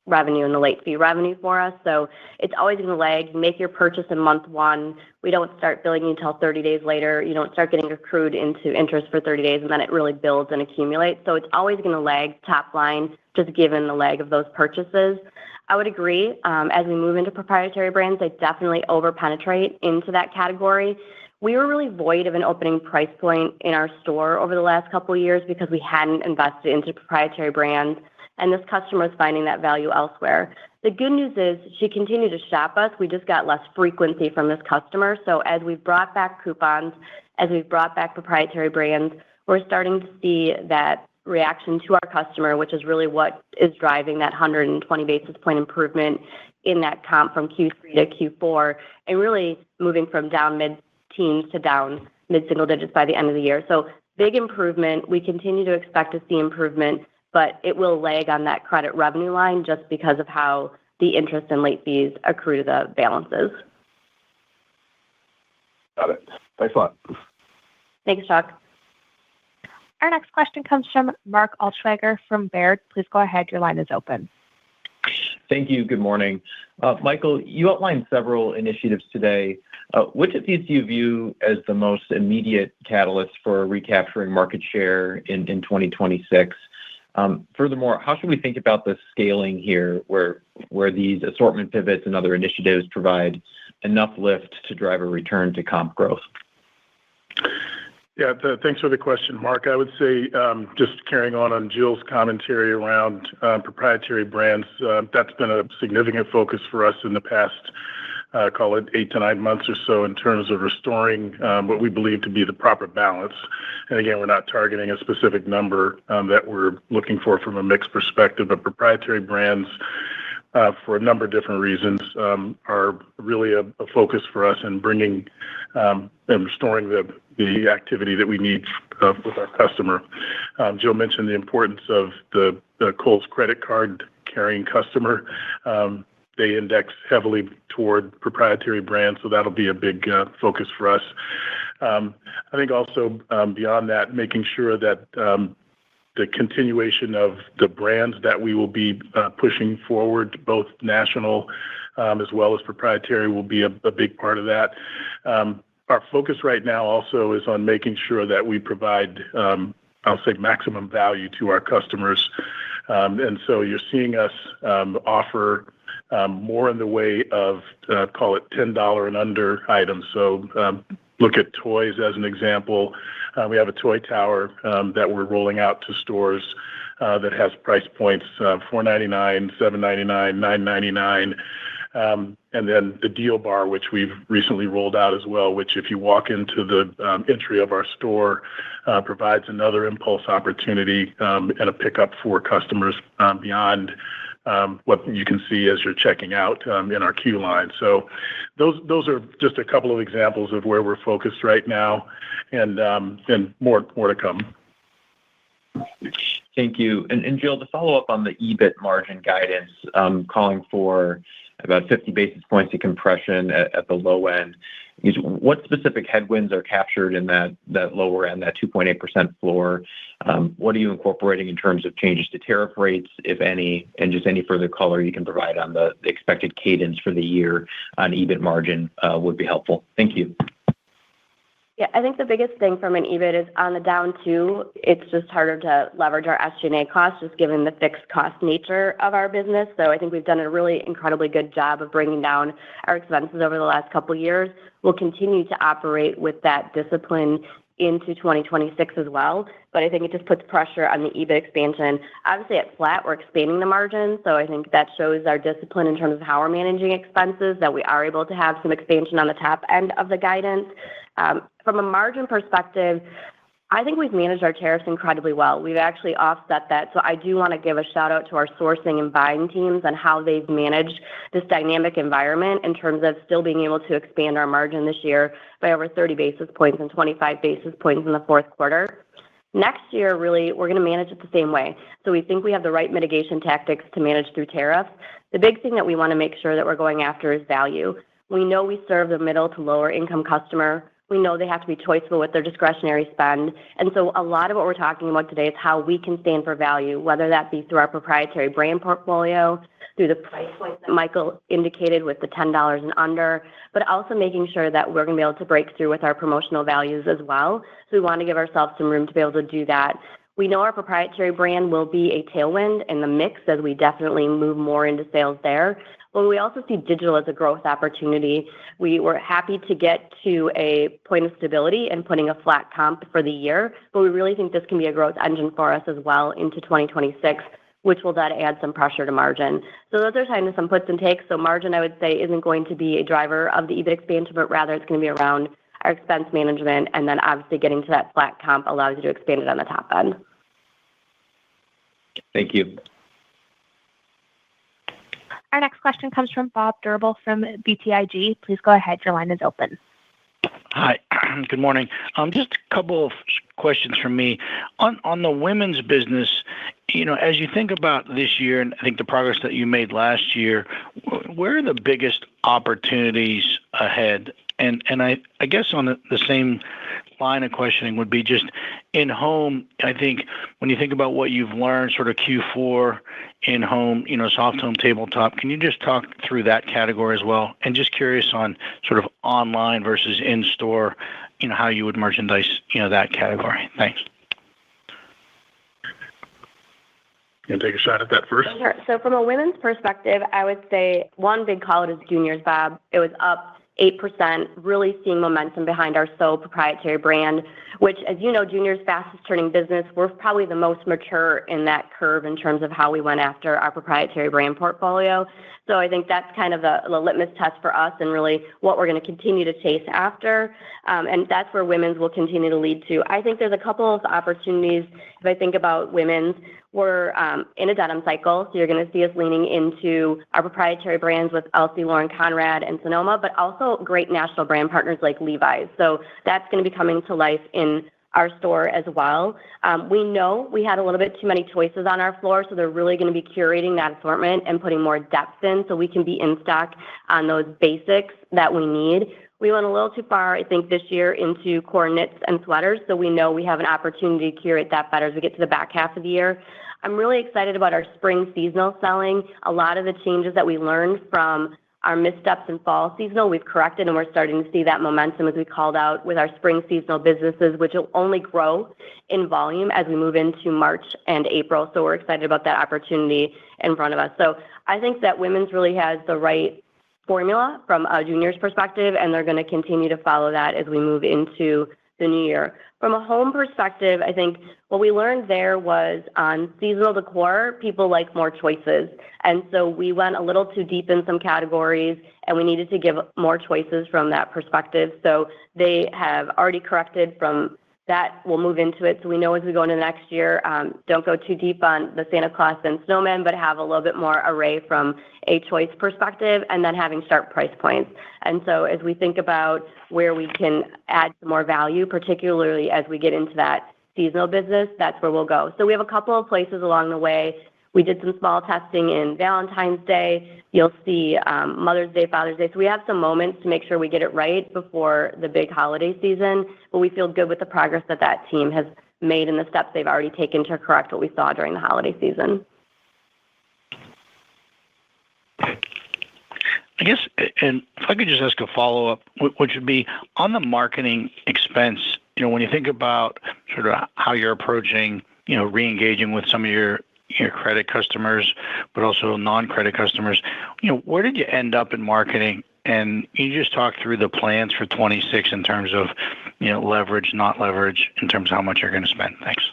revenue and the late fee revenue for us. So it's always going to lag. You make your purchase in month one. We don't start billing you until 30 days later. You don't start getting accrued into interest for 30 days, and then it really builds and accumulates. So it's always going to lag top line, just given the lag of those purchases. I would agree. As we move into proprietary brands, they definitely over-penetrate into that category. We were really void of an opening price point in our store over the last couple of years because we hadn't invested into proprietary brands, and this customer is finding that value elsewhere. The good news is she continued to shop us. We just got less frequency from this customer. So as we've brought back coupons, as we've brought back proprietary brands, we're starting to see that reaction to our customer, which is really what is driving that 120 basis point improvement in that comp from Q3 to Q4, and really moving from down mid-teens to down mid-single digits by the end of the year. So big improvement. We continue to expect to see improvement, but it will lag on that credit revenue line just because of how the interest and late fees accrue to the balances. Got it. Thanks a lot. Thanks, Chuck. Our next question comes from Mark Altschwager from Baird. Please go ahead. Your line is open. Thank you. Good morning. Michael, you outlined several initiatives today. Which of these do you view as the most immediate catalyst for recapturing market share in 2026? Furthermore, how should we think about the scaling here where these assortment pivots and other initiatives provide enough lift to drive a return to comp growth? Yeah, thanks for the question, Mark. I would say just carrying on Jill's commentary around proprietary brands, that's been a significant focus for us in the past, call it 8 to 9 months or so, in terms of restoring what we believe to be the proper balance. And again, we're not targeting a specific number that we're looking for from a mix perspective, but proprietary brands, for a number of different reasons, are really a focus for us in bringing and restoring the activity that we need with our customer. Jill mentioned the importance of the Kohl's credit card carrying customer. They index heavily toward proprietary brands, so that'll be a big focus for us. I think also beyond that, making sure that the continuation of the brands that we will be pushing forward, both national as well as proprietary, will be a big part of that. Our focus right now also is on making sure that we provide, I'll say, maximum value to our customers. And so you're seeing us offer more in the way of, call it $10 and under items. So look at toys as an example. We have a toy tower that we're rolling out to stores that has price points $4.99, $7.99, $9.99. And then the deal bar, which we've recently rolled out as well, which if you walk into the entry of our store, provides another impulse opportunity and a pickup for customers beyond what you can see as you're checking out in our queue line. So those are just a couple of examples of where we're focused right now, and more to come. Thank you. And Jill, to follow up on the EBIT margin guidance, calling for about 50 basis points of compression at the low end, what specific headwinds are captured in that lower end, that 2.8% floor? What are you incorporating in terms of changes to tariff rates, if any, and just any further color you can provide on the expected cadence for the year on EBIT margin would be helpful. Thank you. Yeah, I think the biggest thing from an EBIT is on the down two, it's just harder to leverage our SG&A costs, just given the fixed cost nature of our business. So I think we've done a really incredibly good job of bringing down our expenses over the last couple of years. We'll continue to operate with that discipline into 2026 as well. But I think it just puts pressure on the EBIT expansion. Obviously, at flat, we're expanding the margin. So I think that shows our discipline in terms of how we're managing expenses, that we are able to have some expansion on the top end of the guidance. From a margin perspective, I think we've managed our tariffs incredibly well. We've actually offset that. So I do want to give a shout out to our sourcing and buying teams and how they've managed this dynamic environment in terms of still being able to expand our margin this year by over 30 basis points and 25 basis points in the fourth quarter. Next year, really, we're going to manage it the same way. So we think we have the right mitigation tactics to manage through tariffs. The big thing that we want to make sure that we're going after is value. We know we serve the middle to lower income customer. We know they have to be choiceful with their discretionary spend. And so a lot of what we're talking about today is how we can stand for value, whether that be through our proprietary brand portfolio, through the price points that Michael indicated with the $10 and under, but also making sure that we're going to be able to break through with our promotional values as well. So we want to give ourselves some room to be able to do that. We know our proprietary brand will be a tailwind in the mix as we definitely move more into sales there. But we also see digital as a growth opportunity. We were happy to get to a point of stability and putting a flat comp for the year, but we really think this can be a growth engine for us as well into 2026, which will then add some pressure to margin. So those are kind of some puts and takes. So margin, I would say, isn't going to be a driver of the EBIT expansion, but rather it's going to be around our expense management, and then obviously getting to that flat comp allows you to expand it on the top end. Thank you. Our next question comes from Bob Drbul from BTIG. Please go ahead. Your line is open. Hi. Good morning. Just a couple of questions from me. On the women's business, as you think about this year, and I think the progress that you made last year, where are the biggest opportunities ahead? And I guess on the same line of questioning would be just in home. I think when you think about what you've learned, sort of Q4 in home, soft home, tabletop, can you just talk through that category as well? And just curious on sort of online versus in store, how you would merchandise, that category. Thanks. You can take a shot at that first. Sure. So from a women's perspective, I would say one big call out is juniors, Bob. It was up 8%, really seeing momentum behind our proprietary brand, which, as you know, juniors' fastest turning business. We're probably the most mature in that curve in terms of how we went after our proprietary brand portfolio. So I think that's kind of the litmus test for us and really what we're going to continue to chase after. And that's where women's will continue to lead to. I think there's a couple of opportunities. If I think about women's, we're in a denim cycle, so you're going to see us leaning into our proprietary brands with Elsie, Lauren Conrad, and Sonoma, but also great national brand partners like Levi's. So that's going to be coming to life in our store as well. We know we had a little bit too many choices on our floor, so they're really going to be curating that assortment and putting more depth in so we can be in stock on those basics that we need. We went a little too far, I think, this year into core knits and sweaters, so we know we have an opportunity to curate that better as we get to the back half of the year. I'm really excited about our spring seasonal selling. A lot of the changes that we learned from our missteps in fall seasonal, we've corrected, and we're starting to see that momentum as we called out with our spring seasonal businesses, which will only grow in volume as we move into March and April. So we're excited about that opportunity in front of us. So I think that women's really has the right formula from a junior's perspective, and they're going to continue to follow that as we move into the new year. From a home perspective, I think what we learned there was on seasonal decor, people like more choices. And so we went a little too deep in some categories, and we needed to give more choices from that perspective. So they have already corrected from that. We'll move into it. So we know as we go into next year, don't go too deep on the Santa Claus and snowman, but have a little bit more array from a choice perspective, and then having sharp price points. And so as we think about where we can add some more value, particularly as we get into that seasonal business, that's where we'll go. So we have a couple of places along the way. We did some small testing in Valentine's Day. You'll see Mother's Day, Father's Day. So we have some moments to make sure we get it right before the big holiday season, but we feel good with the progress that that team has made and the steps they've already taken to correct what we saw during the holiday season. I guess, and if I could just ask a follow-up, which would be on the marketing expense, when you think about sort of how you're approaching, re-engaging with some of your credit customers, but also non-credit customers, where did you end up in marketing? And you just talk through the plans for 26 in terms of, leverage, not leverage, in terms of how much you're going to spend. Thanks.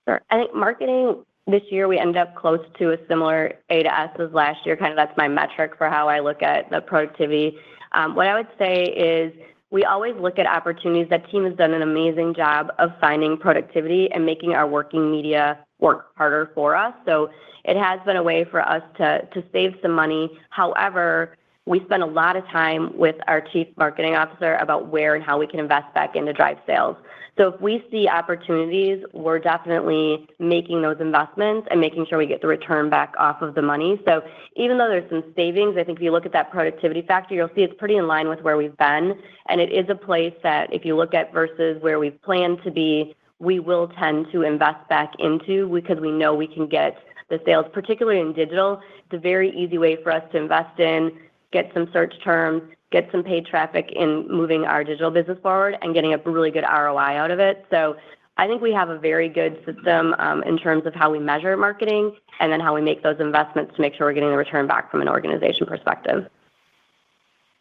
Sure. I think marketing this year, we end up close to a similar A to S as last year. Kind of that's my metric for how I look at the productivity. What I would say is we always look at opportunities. That team has done an amazing job of finding productivity and making our working media work harder for us. So it has been a way for us to save some money. However, we spend a lot of time with our chief marketing officer about where and how we can invest back in to drive sales. So if we see opportunities, we're definitely making those investments and making sure we get the return back off of the money. So even though there's some savings, I think if you look at that productivity factor, you'll see it's pretty in line with where we've been. And it is a place that if you look at versus where we've planned to be, we will tend to invest back into because we know we can get the sales, particularly in digital. It's a very easy way for us to invest in, get some search terms, get some paid traffic in moving our digital business forward and getting a really good ROI out of it. So I think we have a very good system in terms of how we measure marketing and then how we make those investments to make sure we're getting the return back from an organization perspective.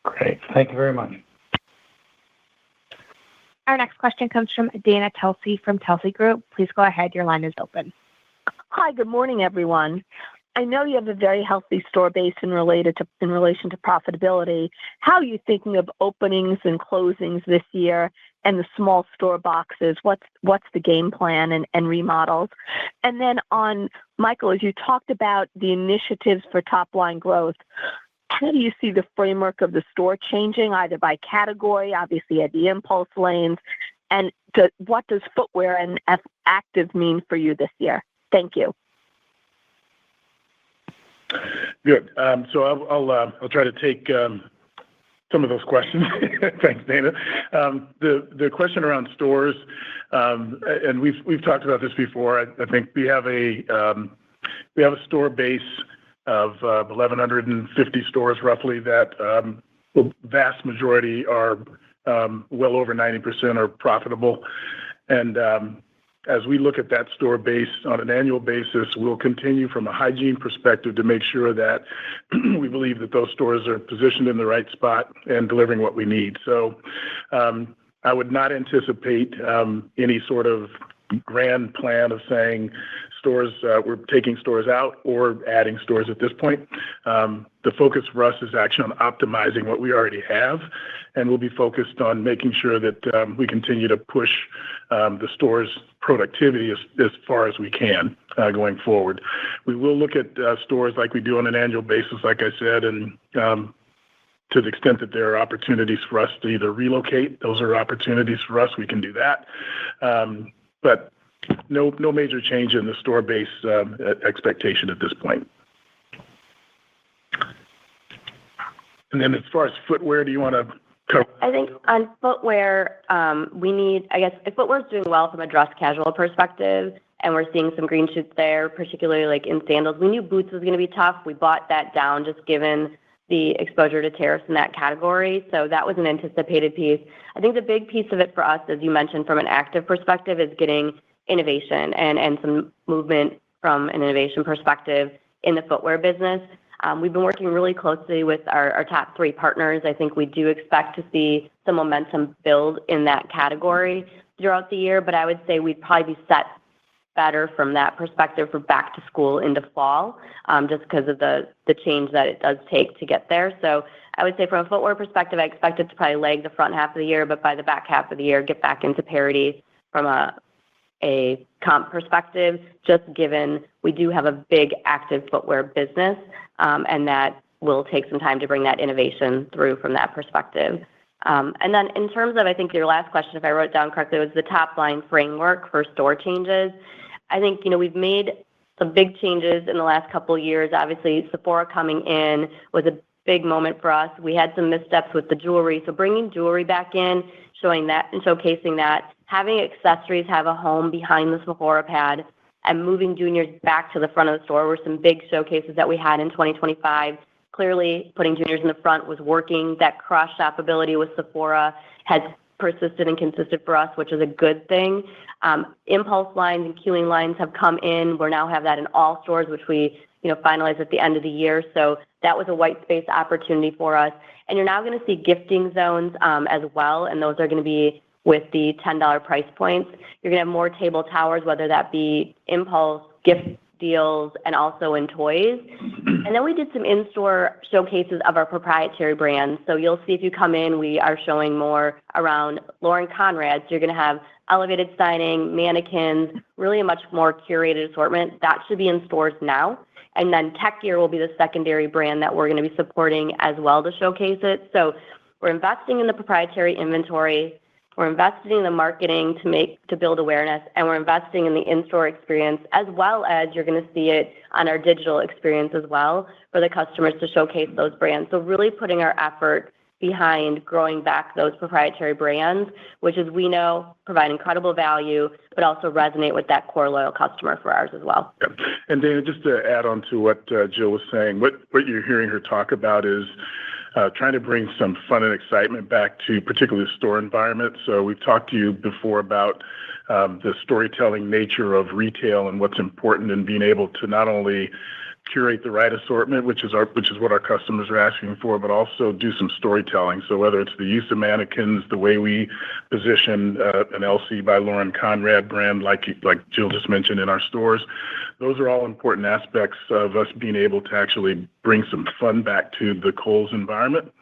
Great. Thank you very much. Our next question comes from Dana Telsey from Telsey Group. Please go ahead. Your line is open. Hi, good morning, everyone. I know you have a very healthy store base in relation to profitability. How are you thinking of openings and closings this year and the small store boxes? What's the game plan and remodels? And then on Michael, as you talked about the initiatives for top line growth, how do you see the framework of the store changing, either by category, obviously at the impulse lanes, and what does footwear and active mean for you this year? Thank you. Good. So I'll try to take some of those questions. Thanks, Dana. The question around stores, and we've talked about this before. I think we have a store base of 1,150 stores roughly that the vast majority are well over 90% are profitable. And as we look at that store base on an annual basis, we'll continue from a hygiene perspective to make sure that we believe that those stores are positioned in the right spot and delivering what we need. So I would not anticipate any sort of grand plan of saying we're taking stores out or adding stores at this point. The focus for us is actually on optimizing what we already have, and we'll be focused on making sure that we continue to push the store's productivity as far as we can going forward. We will look at stores like we do on an annual basis, like I said, and to the extent that there are opportunities for us to either relocate, those are opportunities for us, we can do that. But no major change in the store base expectation at this point. And then as far as footwear, do you want to cover? I think on footwear, if footwear is doing well from a dress casual perspective, and we're seeing some green shoots there, particularly like in sandals. We knew boots was going to be tough. We bought that down just given the exposure to tariffs in that category. So that was an anticipated piece. I think the big piece of it for us, as you mentioned, from an active perspective, is getting innovation and some movement from an innovation perspective in the footwear business. We've been working really closely with our top 3 partners. I think we do expect to see some momentum build in that category throughout the year, but I would say we'd probably be set better from that perspective for back to school into fall, just because of the change that it does take to get there. So I would say from a footwear perspective, I expect it to probably lag the front half of the year, but by the back half of the year, get back into parity from a comp perspective, just given we do have a big active footwear business, and that will take some time to bring that innovation through from that perspective. And then in terms of, I think your last question, if I wrote it down correctly, was the top line framework for store changes. I think, we've made some big changes in the last couple of years. Obviously, Sephora coming in was a big moment for us. We had some missteps with the jewelry. So bringing jewelry back in, showing that and showcasing that, having accessories have a home behind the Sephora pad, and moving juniors back to the front of the store were some big showcases that we had in 2025. Clearly, putting juniors in the front was working. That cross-shop ability with Sephora has persisted and consisted for us, which is a good thing. Impulse lines and queuing lines have come in. We now have that in all stores, which we finalized at the end of the year. So that was a white space opportunity for us. And you're now going to see gifting zones as well, and those are going to be with the $10 price points. You're going to have more table towers, whether that be impulse, gift deals, and also in toys. And then we did some in-store showcases of our proprietary brands. So you'll see if you come in, we are showing more around Lauren Conrad. So you're going to have elevated signing, mannequins, really a much more curated assortment. That should be in stores now. And then Tech Gear will be the secondary brand that we're going to be supporting as well to showcase it. So we're investing in the proprietary inventory, we're investing in the marketing to build awareness, and we're investing in the in-store experience, as well as you're going to see it on our digital experience as well for the customers to showcase those brands. So really putting our effort behind growing back those proprietary brands, which, as we know, provide incredible value, but also resonate with that core loyal customer for ours as well. Yeah. And Dana, just to add on to what Jill was saying, what you're hearing her talk about is trying to bring some fun and excitement back to particularly the store environment. So we've talked to you before about the storytelling nature of retail and what's important in being able to not only curate the right assortment, which is what our customers are asking for, but also do some storytelling. So whether it's the use of mannequins, the way we position an LC by Lauren Conrad brand, like Jill just mentioned in our stores, those are all important aspects of us being able to actually bring some fun back to the Kohl's environment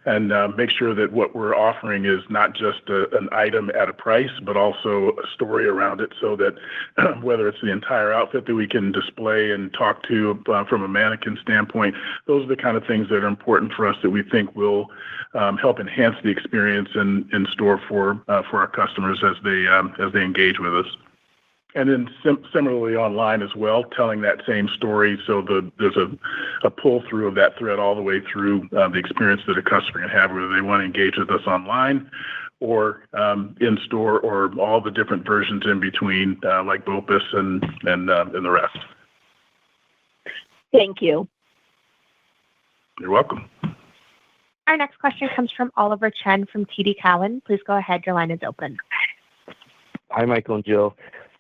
and make sure that what we're offering is not just an item at a price, but also a story around it, so that whether it's the entire outfit that we can display and talk to from a mannequin standpoint, those are the kind of things that are important for us that we think will help enhance the experience in store for our customers as they engage with us. And then similarly online as well, telling that same story, so there's a pull-through of that thread all the way through the experience that a customer can have, whether they want to engage with us online or in-store, or all the different versions in between, like BOPUS and the rest. Thank you. You're welcome. Our next question comes from Oliver Chen from TD Cowen. Please go ahead. Your line is open. Hi, Michael and Jill.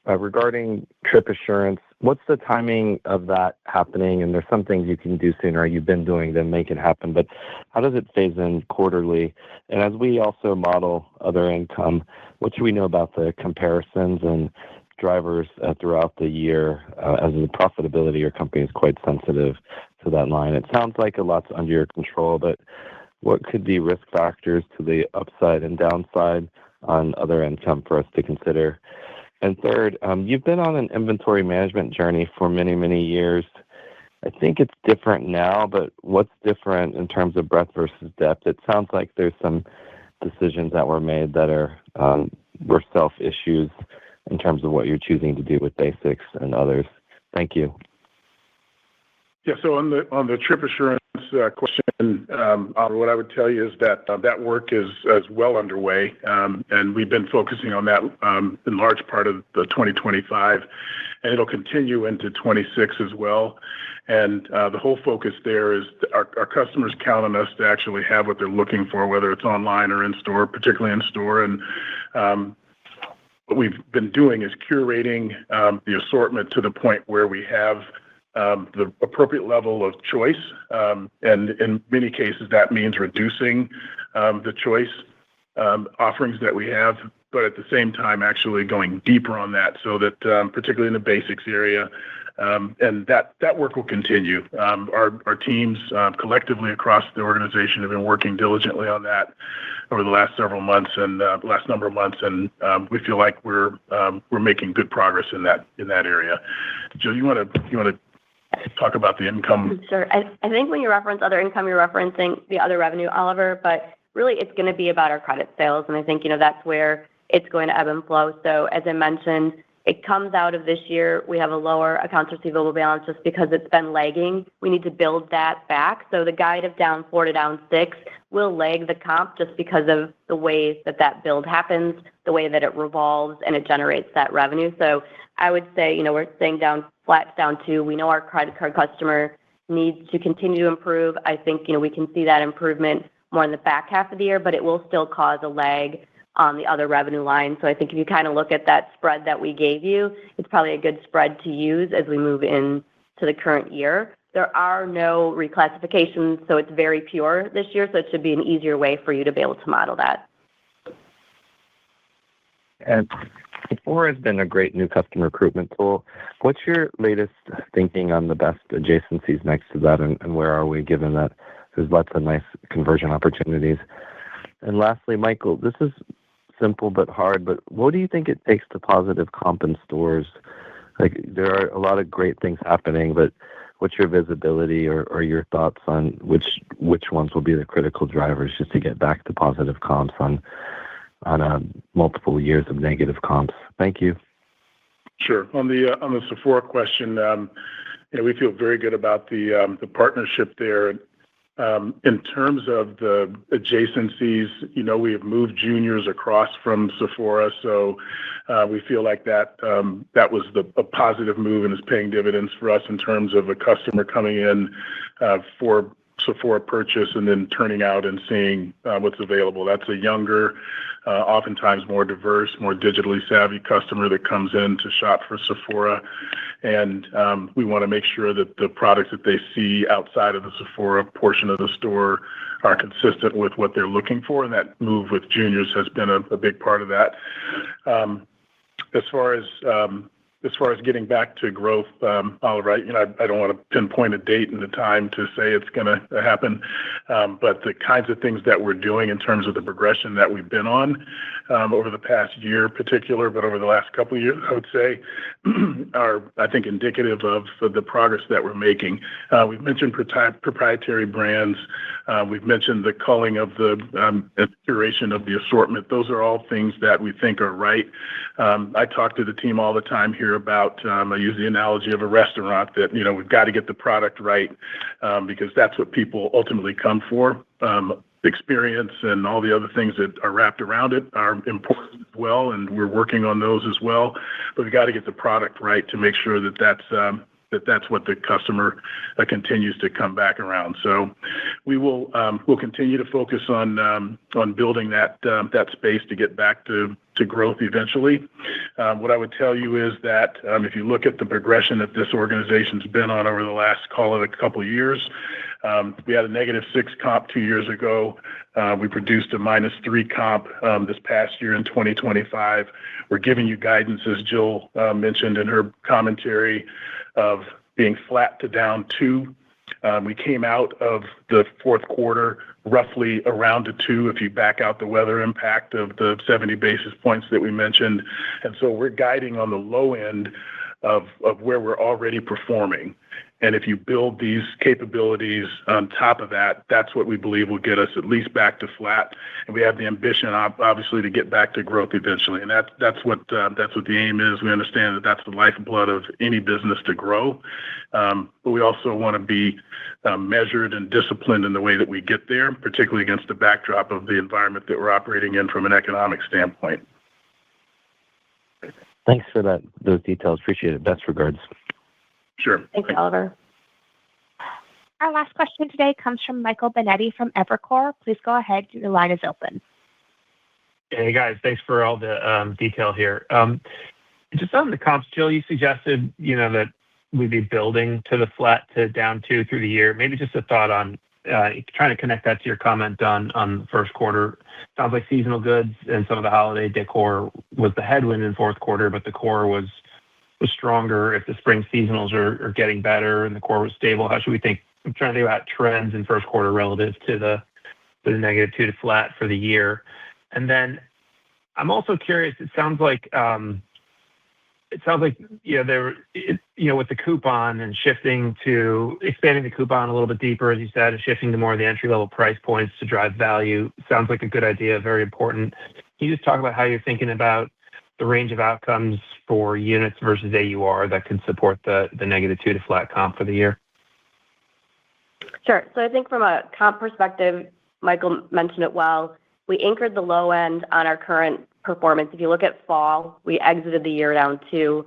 Regarding trip assurance, what's the timing of that happening? And there's some things you can do sooner, you've been doing, then make it happen. But how does it phase in quarterly? And as we also model other income, what should we know about the comparisons and drivers throughout the year, as the profitability of your company is quite sensitive to that line? It sounds like a lot's under your control, but what could be risk factors to the upside and downside on other income for us to consider? And third, you've been on an inventory management journey for many, many years. I think it's different now, but what's different in terms of breadth versus depth? It sounds like there's some decisions that were made that were self-issues in terms of what you're choosing to do with basics and others. Thank you. Yeah, so on the trip assurance question, what I would tell you is that that work is well underway, and we've been focusing on that in large part of the 2025, and it'll continue into 26 as well. And the whole focus there is our customers count on us to actually have what they're looking for, whether it's online or in store, particularly in store. And what we've been doing is curating the assortment to the point where we have the appropriate level of choice, and in many cases that means reducing the choice offerings that we have, but at the same time actually going deeper on that, so that particularly in the basics area, and that work will continue. Our teams collectively across the organization have been working diligently on that over the last several months and last number of months, and we feel like we're making good progress in that area. Jill, you want to talk about the income? Sure. I think when you reference other income, you're referencing the other revenue, Oliver, but really it's going to be about our credit sales. And I think, that's where it's going to ebb and flow. So as I mentioned, it comes out of this year, we have a lower accounts receivable balance just because it's been lagging. We need to build that back. So the guide of down 4 to down 6 will lag the comp just because of the way that build happens, the way that it revolves and it generates that revenue. So I would say, we're staying flat down 2. We know our credit card customer needs to continue to improve. I think, we can see that improvement more in the back half of the year, but it will still cause a lag on the other revenue line. So I think if you kind of look at that spread that we gave you, it's probably a good spread to use as we move into the current year. There are no reclassifications, so it's very pure this year, so it should be an easier way for you to be able to model that. And Sephora has been a great new customer recruitment tool. What's your latest thinking on the best adjacencies next to that, and where are we, given that there's lots of nice conversion opportunities? And lastly, Michael, this is simple but hard, but what do you think it takes to positive comp in stores? Like, there are a lot of great things happening, but what's your visibility or your thoughts on which ones will be the critical drivers just to get back to positive comps on multiple years of negative comps? Thank you. Sure. On the Sephora question, we feel very good about the partnership there. In terms of the adjacencies, we have moved juniors across from Sephora, so we feel like that was a positive move and is paying dividends for us in terms of a customer coming in for Sephora purchase and then turning out and seeing what's available. That's a younger, oftentimes more diverse, more digitally savvy customer that comes in to shop for Sephora. And we want to make sure that the products that they see outside of the Sephora portion of the store are consistent with what they're looking for. And that move with juniors has been a big part of that. As far as getting back to growth, Oliver, I don't want to pinpoint a date and a time to say it's going to happen, but the kinds of things that we're doing in terms of the progression that we've been on over the past year in particular, but over the last couple of years, I would say, are, I think, indicative of the progress that we're making. We've mentioned proprietary brands. We've mentioned the culling of the curation of the assortment. Those are all things that we think are right. I talk to the team all the time here about, I use the analogy of a restaurant that, we've got to get the product right because that's what people ultimately come for. Experience and all the other things that are wrapped around it are important as well, and we're working on those as well. But we've got to get the product right to make sure that that's what the customer continues to come back around. So we'll continue to focus on building that space to get back to growth eventually. What I would tell you is that if you look at the progression that this organization's been on over the last, call it a couple of years, we had a -6 comp 2 years ago. We produced a -3 comp this past year in 2025. We're giving you guidance, as Jill mentioned in her commentary, of being flat to down 2. We came out of the fourth quarter roughly around a 2 if you back out the weather impact of the 70 basis points that we mentioned. And so we're guiding on the low end of where we're already performing. And if you build these capabilities on top of that, that's what we believe will get us at least back to flat. And we have the ambition, obviously, to get back to growth eventually. And that's what the aim is. We understand that that's the lifeblood of any business to grow. But we also want to be measured and disciplined in the way that we get there, particularly against the backdrop of the environment that we're operating in from an economic standpoint. Thanks for those details. Appreciate it. Best regards. Sure. Thanks, Oliver. Our last question today comes from Michael Binetti from Evercore. Please go ahead. Your line is open. Hey, guys. Thanks for all the detail here. Just on the comps, Jill, you suggested, that we'd be building to the flat to down 2 through the year. Maybe just a thought on trying to connect that to your comment on the first quarter. Sounds like seasonal goods and some of the holiday decor was the headwind in fourth quarter, but the core was stronger. If the spring seasonals are getting better and the core was stable, how should we think? I'm trying to think about trends in first quarter relative to the -2 to flat for the year. And then I'm also curious, it sounds like with the coupon and expanding the coupon a little bit deeper, as you said, and shifting to more of the entry-level price points to drive value, sounds like a good idea, very important. Can you just talk about how you're thinking about the range of outcomes for units versus AUR that can support the -2 to flat comp for the year? Sure. So I think from a comp perspective, Michael mentioned it well. We anchored the low end on our current performance. If you look at fall, we exited the year down 2.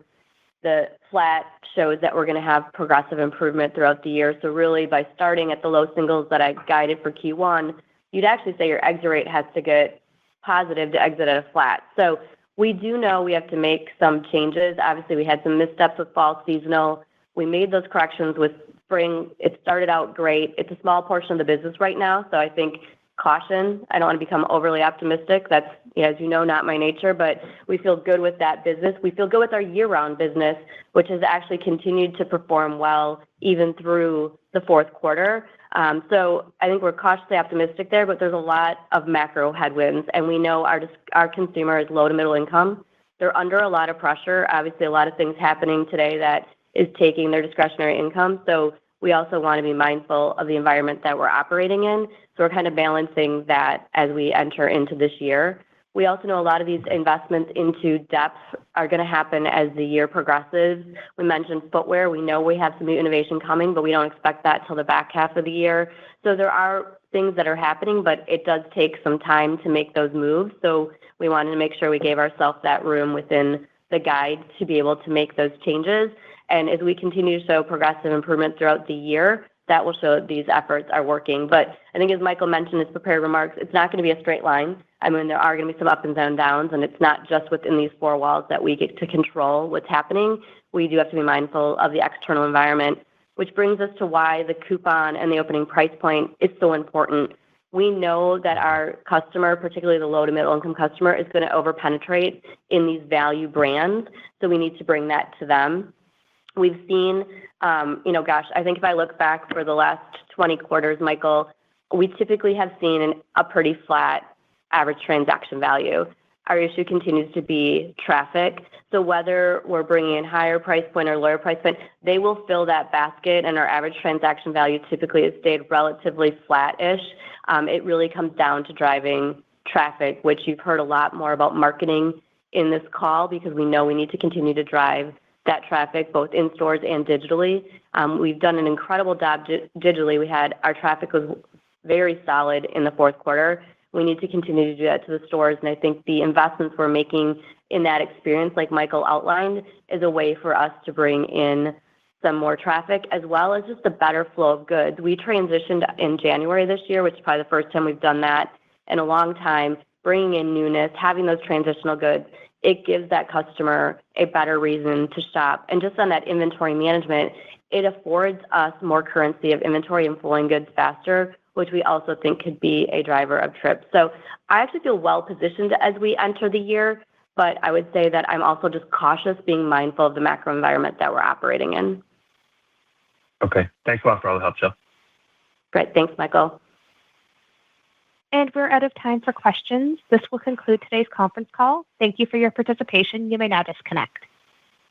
The flat shows that we're going to have progressive improvement throughout the year. So really, by starting at the low singles that I guided for Q1, you'd actually say your exit rate has to get positive to exit at a flat. So we do know we have to make some changes. Obviously, we had some missteps with fall seasonal. We made those corrections with spring. It started out great. It's a small portion of the business right now, so I think caution. I don't want to become overly optimistic. That's, as you know, not my nature, but we feel good with that business. We feel good with our year-round business, which has actually continued to perform well even through the fourth quarter. So I think we're cautiously optimistic there, but there's a lot of macro headwinds, and we know our consumer is low to middle income. They're under a lot of pressure. Obviously, a lot of things happening today that is taking their discretionary income. So we also want to be mindful of the environment that we're operating in. So we're kind of balancing that as we enter into this year. We also know a lot of these investments into depth are going to happen as the year progresses. We mentioned footwear. We know we have some new innovation coming, but we don't expect that till the back half of the year. So there are things that are happening, but it does take some time to make those moves. So we wanted to make sure we gave ourselves that room within the guide to be able to make those changes. And as we continue to show progressive improvement throughout the year, that will show that these efforts are working. But I think as Michael mentioned in his prepared remarks, it's not going to be a straight line. I mean, there are going to be some ups and downs, and it's not just within these four walls that we get to control what's happening. We do have to be mindful of the external environment, which brings us to why the coupon and the opening price point is so important. We know that our customer, particularly the low to middle income customer, is going to over-penetrate in these value brands, so we need to bring that to them. We've seen, I think if I look back for the last 20 quarters, Michael, we typically have seen a pretty flat average transaction value. Our issue continues to be traffic. So whether we're bringing in higher price point or lower price point, they will fill that basket, and our average transaction value typically has stayed relatively flat-ish. It really comes down to driving traffic, which you've heard a lot more about marketing in this call because we know we need to continue to drive that traffic both in stores and digitally. We've done an incredible job digitally. Our traffic was very solid in the fourth quarter. We need to continue to do that to the stores, and I think the investments we're making in that experience, like Michael outlined, is a way for us to bring in some more traffic as well as just a better flow of goods. We transitioned in January this year, which is probably the first time we've done that in a long time, bringing in newness, having those transitional goods. It gives that customer a better reason to shop. And just on that inventory management, it affords us more currency of inventory and flowing goods faster, which we also think could be a driver of trips. So I actually feel well positioned as we enter the year, but I would say that I'm also just cautious, being mindful of the macro environment that we're operating in. Okay. Thanks a lot for all the help, Jill. Great. Thanks, Michael. And we're out of time for questions. This will conclude today's conference call. Thank you for your participation. You may now disconnect.